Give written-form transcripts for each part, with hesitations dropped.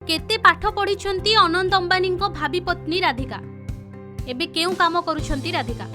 केते पाठ पढ़ी अनंत अंबानी भावी पत्नी राधिका एबे केउ काम करुछंती राधिका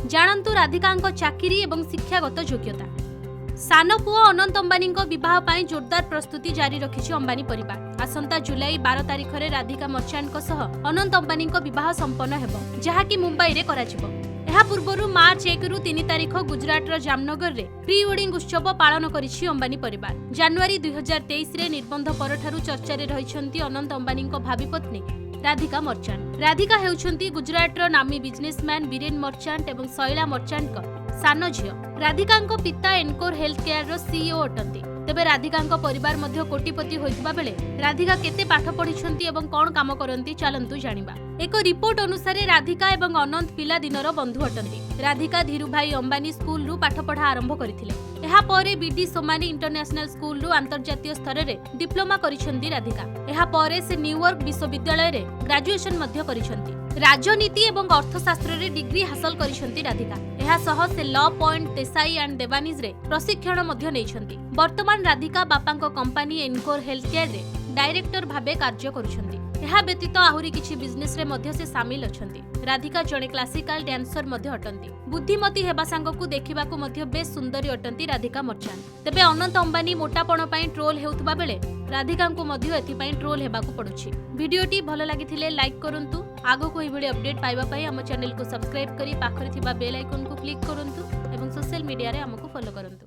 जानंतु राधिका चाकरी एवं शिक्षागत योग्यता। सान पुओ अनंत अंबानी विवाह पाई जोरदार प्रस्तुति जारी रखिछि अंबानी परिवार। आसंता जुलाई 12 तारिख रे राधिका मर्चांट सह अनंत अंबानी विवाह संपन्न हेबो जहाकी मुंबई रे कराजिबो। एहा पूर्वरु मार्च 1 रु 3 तारिख गुजरात जामनगर रे प्री वेडिंग उत्सव पालन करिछि अंबानी परिवार। जनवरी 2023 रे निर्बंध परठारु चर्चा रे रहिछंती अनंत अंबानी भावी पत्नी राधिका मर्चांट। राधिका हेउछंती गुजरात रो नामी बिजनेसमैन बीरेन मर्चांट एवं शैला मर्चांट सान झियो। राधिका पिता एनकोर हेल्थ केयर रो सीईओ अटंती। तेबे राधिका परिवार मध्य कोटिपति होइतबा बेले राधिका केते पाठ पढ़िछंती एवं कोन काम करंती चलंतु जानिबा। एक रिपोर्ट अनुसार राधिका एवं अनंत पिला दिनर बंधु अटंती। राधिका धीरुभाई अंबानी स्कूल रु पाठ पढ़ा आरंभ करथिले। एहा परे बीडी सोमानी इंटरनेशनल स्कूल रु अंतर्जातीय स्तर रे डिप्लोमा करिछंती राधिका। एहा परे से न्यूयॉर्क विश्वविद्यालय रे ग्रेजुएशन मध्य करिछंती। राजनीति एवं अर्थशास्त्र रे डिग्री हासिल करिछंती राधिका। एहा सह से law point Desai and Diwanji रे प्रशिक्षण मध्य नेइछंती। वर्तमान राधिका बापांको कंपनी एनकोर हेल्थ केयर रे डायरेक्टर भाबे कार्य करुछंती। एहा व्यतीत आहुरी किछि बिजनेस रे मध्य से शामिल अछंती। राधिका जणे क्लासिकल डांसर मध्य अटंती। बुद्धिमती हेबा सांगकु देखिबाकु मध्य बेस सुंदरी अटंती राधिका मर्चांट। तेबे अनंत अंबानी मोटापण पई ट्रोल हेउतबा बेले राधिकांकु मध्य एथि पई ट्रोल हेबाकु पडुछि। वीडियोटी भलो लागिथिले लाइक करंतु। आगो एही भिडियो अपडेट पाइबा पई हम चैनल को सब्सक्राइब करी पाखरे थिबा बेल आइकन को क्लिक करंतु एवं सोशल मीडिया रे हमकु फॉलो करंतु।